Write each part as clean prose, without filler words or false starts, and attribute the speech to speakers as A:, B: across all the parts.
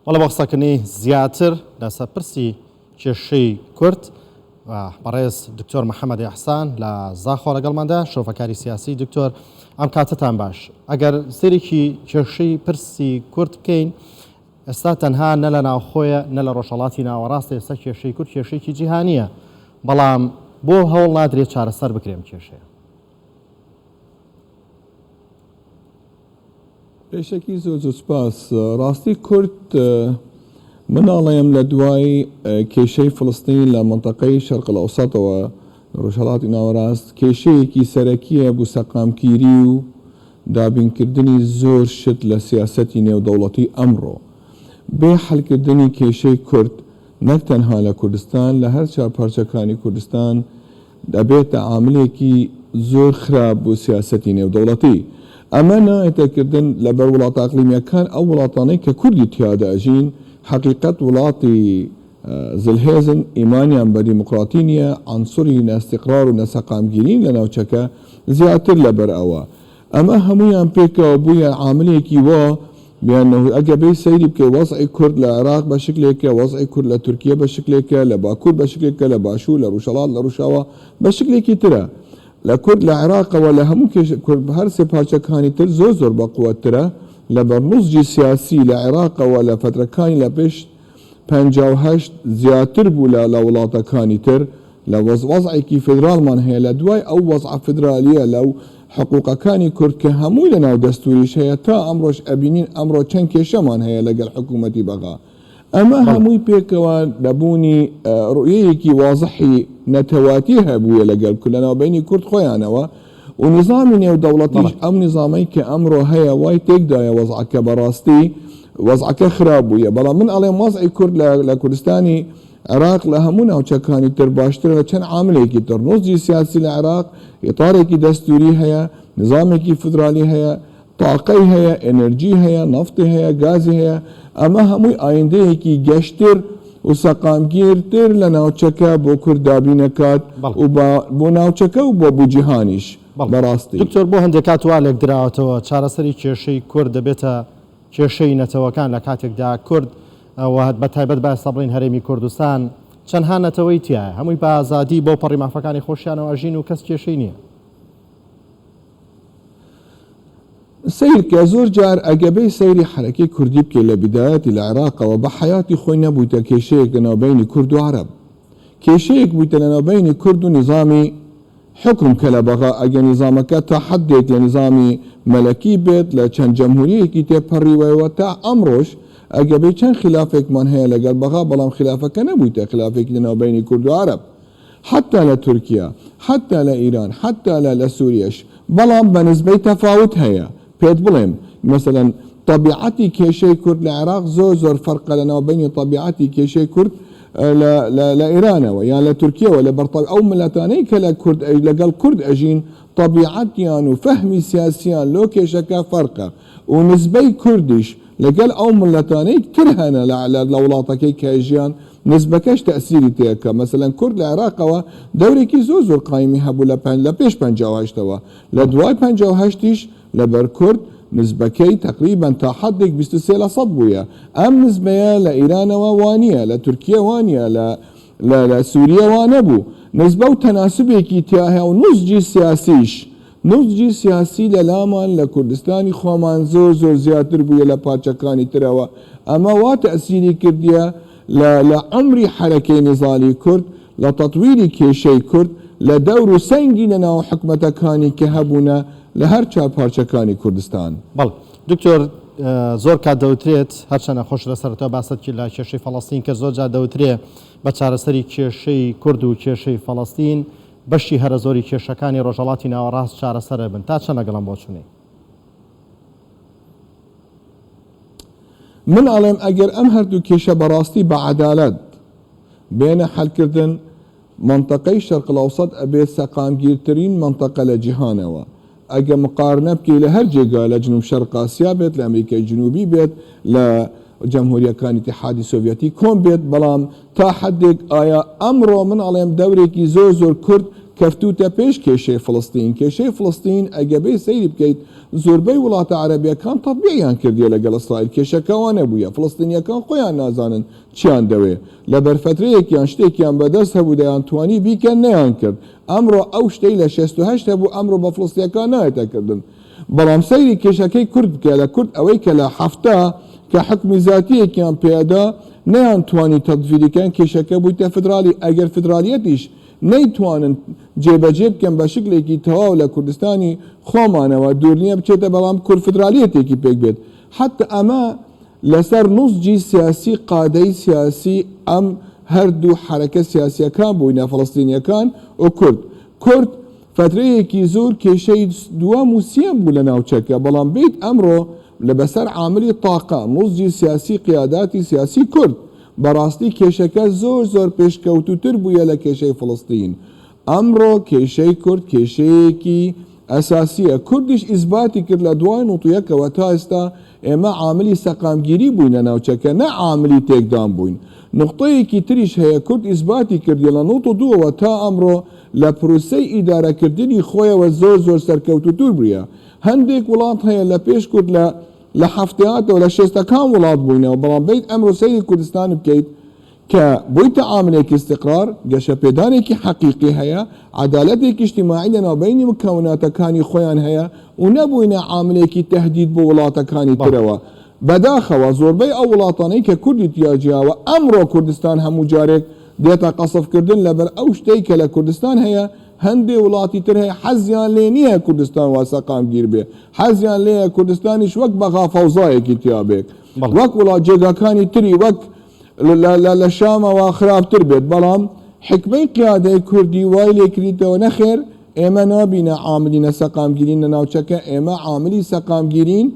A: وەڵە بە قسەکردنی زیاتر لەسەر پرسی کێشەی کورد بەڕێز دکتۆر محەممەد ئەحسان لە زاخۆ لەگەڵماندا شۆفەکاری سیاسی دکتۆر ئەم کاتتان باش ئەگەر سێرێکی کێشەی پرسی کورد بکەین ئێستا تەنها نە لە ناوخۆیە نە لە ڕۆژهەڵاتی ناوەڕاستە ئێستا کێشەی کورد کێشەیەکی جیهانیە بەڵام بۆ هەوڵ نادرێت چارەسەر بکرێم کێشەیە.
B: پێشێکی زۆر سپاس ڕاستی کورد مناڵەیەم لە دوای کێشەی فلستین لە منتەقەی شەرق الأوسەتەوە ڕۆژهەڵاتی ناوەڕاست کێشەیەکی سەرەکیە بوو سەقامگیری و دابینکردنی زۆر شت لە سیاسەتی نێودەوڵەتی ئەمڕۆ بێ حەلکردنی کێشەی کورد نەک تەنها لە کوردستان لە هەر چوار پارچەکانی کوردستان دەبێتە عاملێکی زۆر خراپ بۆ سیاسەتی نێودەوڵەتی. ئەمە نایەتەکردن لەبەر وڵاتە ئەقلیمیەکان ئەو وڵاتانەی کە کوردی تیادا ئەژین حقیقەت وڵاتی زلهێزن ئیمانیان بە دیموکراتی نییە عنسوری نەستیقرار و نەسەقامگیرین لە ناوچەکە زیاتر لەبەر ئەوە ئەمە هەمویان پێکەوە بوویە عاملێکی وا بیانەوە ئەگە بێ سەیری بکەی وەزعی کورد لە عێراق بە شکلێکە وەزعی کورد لە تورکیە بە شکلێکە لە باکوور بە شکلێکە لە باشوور لە ڕووشەڵات لە ڕووشاوە بە شکلێکی ترە لە کورد لە عێراقەوە لە هەموو کورد هەر سێ پارچەکانی تر زۆر بەقووەترە لە بەرنووسجی سیاسی لە عێراقەوە لە فترەکانی لە پێش 58 زیاتر بوو لە وڵاتەکانی تر لە وەزعێکی فدرالمان هەیە لە دوای ئەو وەزع فدرالیە لەو حقوقەکانی کورد کە هەمووی لە ناو دەستوریش هەیە تا ئەمڕۆژ ئەبینین ئەمڕۆ چەند کێشەمان هەیە لەگەڵ حکوومەتی بەغا ئەمە هەمووی پێکەوە دەبوونی ڕوئیەکی وازحی نەتەواتی هەبووە لەگەڵ لەناوبینی کورد خۆیانەوە و نظامی نێودەوڵەتیش ئەم نظامەی کە ئەمڕۆ هەیە وای تێکدایە وەزعەکە بەڕاستی وەزعەکە خراپ بووە بەڵام من ئەڵێم وەزعی کورد لە کوردستانی عێراق لە هەموو ناوچەکانی تر باشترە لە چەند عاملێکی تر نۆزجی سیاسی لە عێراق ئێطارێکی دەستوری هەیە نظامێکی فدرالی هەیە تاقەی هەیە ئەنەرژی هەیە نەفتی هەیە گازی هەیە ئەمە هەمووی ئایندەیەکی گەشتر و سەقامگیرتر لە ناوچەکە بۆ کورد دابینەکات و بۆ ناوچەکە و بۆ بجیهانیش بەڕاستی.
A: دکتۆر بۆ هەندێک کات وا لێک دراوەتەوە چارەسەری کێشەی کورد دەبێتە کێشەی نەتەوەکان لە کاتێکدا کورد بە تایبەت باسە بڵین هەرێمی کوردستان چەندها نەتەوەی تایە هەمووی بە ئازادی بۆ پەڕی مافەکانی خۆشیانەوە ئەژین و کەس کێشەی نییە.
B: سیرکە زۆر جار ئەگەبەی سەیری حرەکەی کوردی بکەی لە بدایەتی لە عێراقەوە بە حیاتی خۆی نەبوویتە کێشەیەک لە ناوبینی کورد و عەرەب کێشەیەک بوویتە لە ناوبینی کورد و نظامی حکم کە لە بەغا ئەگە نظامەکە تا حدێک لە نظامی مەلەکی بێت لە چەند جەمهوریەکی تێپەڕیوەوە تا ئەمڕۆژ ئەگەبەی چەند خلافێکمان هەیە لەگەڵ بەغا بەڵام خلافەکە نەبوویتە خلافێکی لە ناوبینی کورد و عەرەب حتا لە تورکیا حتا لە ئیران حتا لە سووریەش بەڵام بە نسبەی تەفاوت هەیە پێت بڵێم مثلەن طبیعەتی کێشەی کورد لە عێراق زۆر فەرقە لە ناوبینی طبیعەتی کێشەی کورد لە ئێرانەوە یان لە تورکیەوە لە بەرتەوی ئەو ملەتانەی کە لەگەڵ کورد ئەژین طبیعەتیان و فەهمی سیاسیان لۆ کێشەکە فەرقە و نسبەی کوردیش لەگەڵ ئەو ملەتانەی تر هەنە لە وڵاتەکەی کە ئەژیان نسبەکەش تەسیری تێکە مەسەلەن کورد لە عێراقەوە دەورێکی زۆر قایمی هەبوو لە پێش 58ەوە لە دوای 58یش لەبەر کورد نسبەکەی تقریبا تا حدێک 23% بووە ئەم نسبەیە لە ئیرانەوە وانە لە تورکیە وانە لە سووریە وانە بوو نسبە و تەناسبێکی تیاهەیە و نوزجی سیاسی لە لامان لە کوردستانی خۆمان زۆر زیاتر بووە لە پارچەکانی ترەوە ئەمە وا تەسیری کردیە لە عمری حرەکەی نزالی کورد لە تەطویری کێشەی کورد لە دەور و سەنگی لە ناو حکومەتەکانی کە هەبوونە لە هەر چوار پارچەکانی کوردستان.
A: بەڵ دکتۆر زۆر کات دەوترێت هەرچەنە خۆش لەسەرەوە باستکی لە کێشەی فەڵەستین کە زۆر جار دەوترێت بە چارەسەری کێشەی کورد و کێشەی فەڵەستین بەشی هەرە زۆری کێشەکانی ڕۆژهەڵاتی ناوەڕاست چارەسەرە بن تا چەند لەگەڵم بۆ چوونەی.
B: من ئەڵێم ئەگەر ئەم هەردوو کێشە بەڕاستی بە عەدالەت بێنە حەلکردن منتەقەی شەرق الأوسەت ئەبێت سەقامگیرترین منتەقە لە جیهانەوە ئەگە مقارنە بکەی لە هەر جێگا لە جنوب شەرق ئاسیا بێت لە ئەمریکای جنوبی بێت لە جەمهوریەکانی اتحادی سۆڤیەتی کۆم بێت بەڵام تا حدێک ئایا ئەمڕۆ من ئەڵێم دەورێکی زۆر کورد کەفتوتە پێش کێشەی فلستین کێشەی فلستین ئەگەبێ سەیری بکەیت زۆربەی وڵاتە عەرەبیەکان تەطبیقیان کردیە لەگەڵ ئیسرائیل کێشەکەوان نەبووە فلستینیەکان خۆیان نازانن چیان دەوێ لە بەرفترەیەکیان شتێکیان بەدەست هەبوو دەیانتوانی بیکەن نەیان کرد ئەمڕۆ ئەو شتەی لە 68 هەبوو ئەمڕۆ بە فلستیەکان نایەتەکردن بەڵام سەیری کێشەکەی کورد بکە لە کورد ئەوەی کە لە هەفتە کە حکمی زاتیەکیان پێدا نەیانتوانی تەطبیقیکەن کێشەکە بوویتە فدرالی ئەگەر فدرالیەتیش نەیتوانن جێبەجێ بکەن بە شکلێکی تەواو لە کوردستانی خۆمانەوە دوور نییە بچێتە بەڵام کورد فدرالیەتێکی پێک بێت حتی ئەمە لەسەر نوسجی سیاسی قادەی سیاسی ئەم هەردوو حرەکە سیاسیەکان بووینە فلستینیەکان و کورد فترەیەکی زۆر کێشەی دوام و سێم بوو لە ناوچەکە بەڵام بیت ئەمڕۆ لە بەسەر عاملی تاقە نوسجی سیاسی قیاداتی سیاسی کورد بەڕاستی کێشەکە زۆر پێشکەوتوتر بووە لە کێشەی فلستین ئەمڕۆ کێشەی کورد کێشەیەکی ئەساسیە کوردیش ئیزباتی کرد لە دوای نوتویەکەوە تا ئێستا ئێمە عاملی سەقامگیری بووینە ناوچەکە نە عاملی تێکدان بووین نقطەیەکی تریش هەیە کورد ئیزباتی کردی لە 92ەوە تا ئەمڕۆ لە پروسەی ئیدارەکردنی خۆیەوە زۆر سەرکەوتوتر بووە هەندێک وڵات هەیە لە پێش کورد لە هەفتەیاتەوە لە شێستەکان وڵات بووینەوە بەڵام بیت ئەمڕۆ سەیری کوردستان بکەیت کە بوویتە عاملێکی استقرار گەشە پێدانێکی حەقیقی هەیە عەدالەتێکی اجتیماعی لەناوبەینی مکوناتەکانی خۆیان هەیە و نەبووینە عاملێکی تەهدید بۆ وڵاتەکانی ترەوە بەداخەوە زۆربەی ئەو وڵاتانەی کە کوردی تیاجیاوە ئەمڕۆ کوردستان هەموو جارێک دێتە قەسەفکردن لەبەر ئەو شتەی کە لە کوردستان هەیە هەندێک وڵاتی تر هەیە حەزیان لێ نییە کوردستان واسەقامگیر بێ حەزیان لێیە کوردستانیش وەک بەغا فەوزایەکی تیابێک وەک وڵات جێگاکانی تری وەک لە شامەوە خراپتر بێت بەڵام حکمەی قیادەی کوردی وای لێکریتەوە نەخێر ئێمە نابینە عاملینە سەقامگیرین لە ناوچەکە ئێمە عاملی سەقامگیرین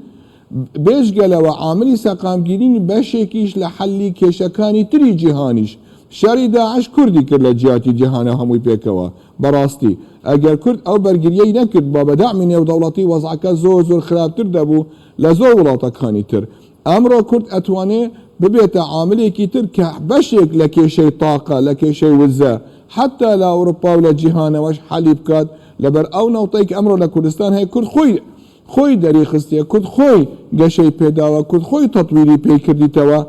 B: بێژگەلەوە عاملی سەقامگیرین بەشێکیش لە حەلی کێشەکانی تری جیهانیش شەری داعش کوردی کرد لە جیاتی جیهانە هەمووی پێکەوە بەڕاستی ئەگەر کورد ئەو بەرگریەی نەکرد بە بەداعمی نێودەوڵەتی وەزعەکە زۆر خراپتر دەبوو لە زۆر وڵاتەکانی تر ئەمڕۆ کورد ئەتوانێت ببێتە عاملێکی تر کە بەشێک لە کێشەی تاقە لە کێشەی وزە حتا لە ئەوروپا و لە جیهانەوەش حەلی بکات لەبەر ئەو نەوتەی ئەمڕۆ لە کوردستان هەیە کورد خۆی دەریخستیە کورد خۆی گەشەی پێداوە کورد خۆی تەطویری پێکردیتەوە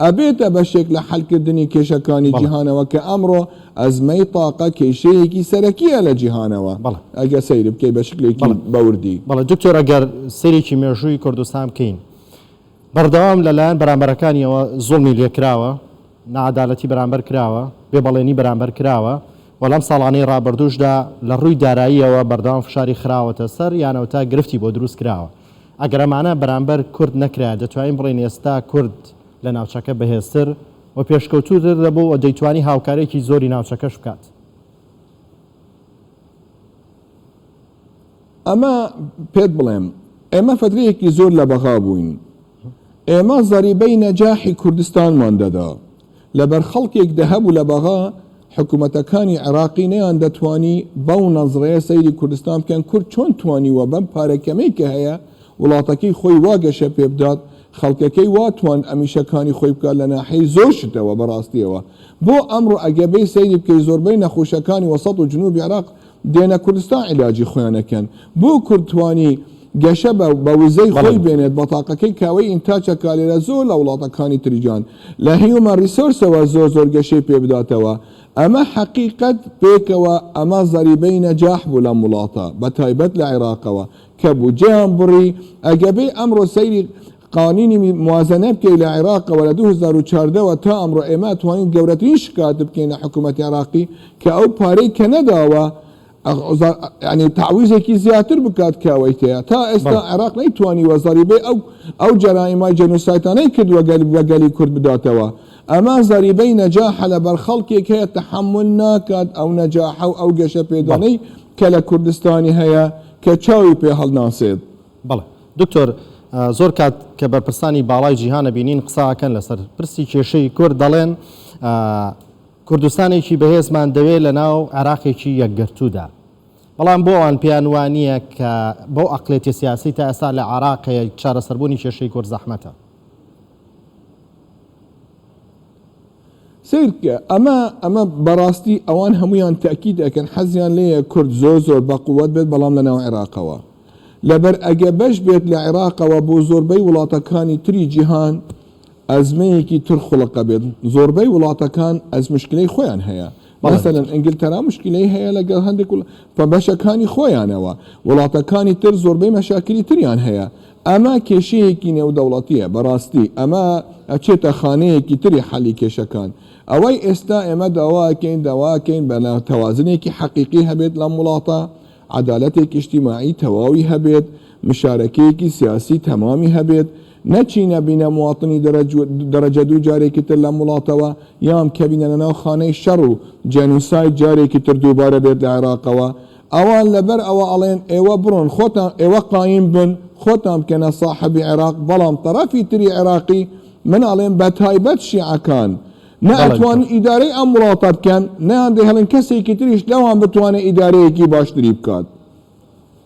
B: ئەبێتە بەشێک لە حەلکردنی کێشەکانی جیهانەوە کە ئەمڕۆ ئەزمەی تاقە کێشەیەکی سەرەکیە لە جیهانەوە ئەگە سەیری بکەی بە شکلێکی بەوردی
A: بەڵێ دکتۆر ئەگەر سەرێکی مێژووی کوردستان بکەین بەردەوام لەلایەن بەرامبەرەکانیەوە زوڵمی لێکراوە نەعەدالەتی بەرامبەر کراوە بێبەڵێنی بەرامبەر کراوە وەڵام ساڵانەی ڕابردوشدا لە ڕووی داراییەوە بەردەوام فشاری خراوەتە سەر یانەوە تا گرفتی بۆ دروست کراوە ئەگەر ئەمانە بەرامبەر کورد نەکرا دەتوانین بڕێن ئێستا کورد لە ناوچەکە بەهێزتر و پێشکەوتوتر دەبوو و دەیتوانی هاوکارێکی زۆری ناوچەکەش بکات
B: ئەمە پێت بڵێم ئێمە فترەیەکی زۆر لە بەغا بووین ئێمە زەریبەی نەجاحی کوردستانمان دەدا لەبەر خەڵکێک دەهەبوو لە بەغا حکوومەتەکانی عێراقی نەیان دەتوانی بەو نەزڕەیە سەیری کوردستان بکەن کورد چۆن توانیوە بەم پارەکەمەی کە هەیە وڵاتەکەی خۆی واگەشە پێ بدات خەڵکەکەی واتوان ئەمیشەکانی خۆی بکات لە ناحەی زۆر شتەوە بەڕاستیەوە بۆ ئەمڕۆ ئەگەبەی سەیری بکەی زۆربەی نەخۆشەکانی وەسەط و جنوبی عێراق دێنە کوردستان عیلاجی خۆیانەکەن بۆ کوردتوانی گەشە بە وزەی خۆی بێنێت بەتاقەکەی کاوەی ئینتاچەکە لێرە زۆر لە وڵاتەکانی تریجان لە هیومە ریسۆرسەوە زۆر گەشەی پێ بداتەوە ئەمە حەقیقەت پێکەوە ئەمە زەریبەی نەجاح بوو لەم وڵاتە بە تایبەت لە عێراقەوە کە بوجێیان بڕی ئەگەبەی ئەمڕۆ سەیری قانینی موازنە بکەی لە عێراقەوە لە 2014ەوە تا ئەمڕۆ ئێمە توانین گەورەترین شکات بکەین لە حکوومەتی عێراقی کە ئەو پارەی کە نەداوە ینی تعویزێکی زیاتر بکات کاوەی تەیە تا ئێستا عێراق نەیتوانی وەزەریبەی ئەو جەرایمای جەنوسایتانەی کردووە بەگەلی کورد بداتەوە ئەمە زەریبەی نەجاحە لەبەر خەڵکێک هەیە تەحمل ناکات ئەو نەجاحە و ئەو گەشە پێدانەی کە لە کوردستانی هەیە کە چاوی پێ هەڵناسێت
A: بەڵێ دکتۆر زۆر کات کە بەرپرسانی باڵای جیهانە بینین قساکەن لەسەر پرسی کێشەی کورد دەڵێن کوردستانێکی بەهێزمان دەوێت لە ناو عێراقێکی یەکگرتوودا بەڵام بۆ ئەوان پێیان وانییە کە بۆ ئەقلێتی سیاسی تا ئێستا لە عێراقەیە چارەسەربوونی کێشەی کورد زەحمەتە
B: سیرکە ئەمە بەڕاستی ئەوان هەمویان تاکید ئەکەن حەزیان لێیە کورد زۆر بەقووەت بێت بەڵام لە ناو عێراقەوە لەبەر ئەگە بەش بێت لە عێراقەوە بۆ زۆربەی وڵاتەکانی تری جیهان ئەزمەیەکی تر خوڵقە بێت زۆربەی وڵاتەکان ئەز مشکلەی خۆیان هەیە مثلا ئینگلتەرا مشکلەی هەیە لەگەڵ هەندێک بەشەکانی خۆیانەوە وڵاتەکانی تر زۆربەی مەشاکلی تریان هەیە ئەمە کێشەیەکی نێودەوڵەتیە بەڕاستی ئەمە ئەچێتە خانەیەکی تری حەلی کێشەکان ئەوەی ئێستا ئێمە داواکەین بە تەوازنێکی حەقیقی هەبێت لەم وڵاتە عەدالەتێکی اجتیماعی تەواوی هەبێت مشارەکەیەکی سیاسی تەمامی هەبێت نەچینە بینە مواطنی دەرەجە دوو جارێکی تر لەم وڵاتەوە یام کە بینە لەناو خانەی شەڕ و جەنوساید جارێکی تر دووبارە بێت لە عێراقەوە ئەوان لەبەر ئەوە ئەڵێن ئێوە بڕۆن خۆتان ئێوە قایم بن خۆتان بکەنە ساحەبی عێراق بەڵام تەرەفی تری عێراقی من ئەڵێن بە تایبەت شیعەکان نەئەتوان ئیدارەی ئەم وڵاتە بکەن نەیان دەهێڵن کەسێکی تریش لەوان بتوانێت ئیدارەیەکی باشتری بکات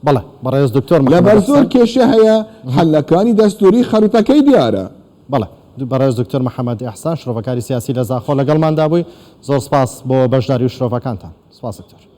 A: بەڵێ بەڕێز دکتۆر
B: لەبەر زۆر کێشە هەیە حەلەکانی دەستوری خەریتەکەی دیارە
A: بەڵێ بەڕێز دکتۆر محەممەد ئیحسان شرۆڤەکاری سیاسی لە زاخۆ لەگەڵماندا بووی زۆر سپاس بۆ بەشداری و شرۆڤەکانتان سپاس دکتۆر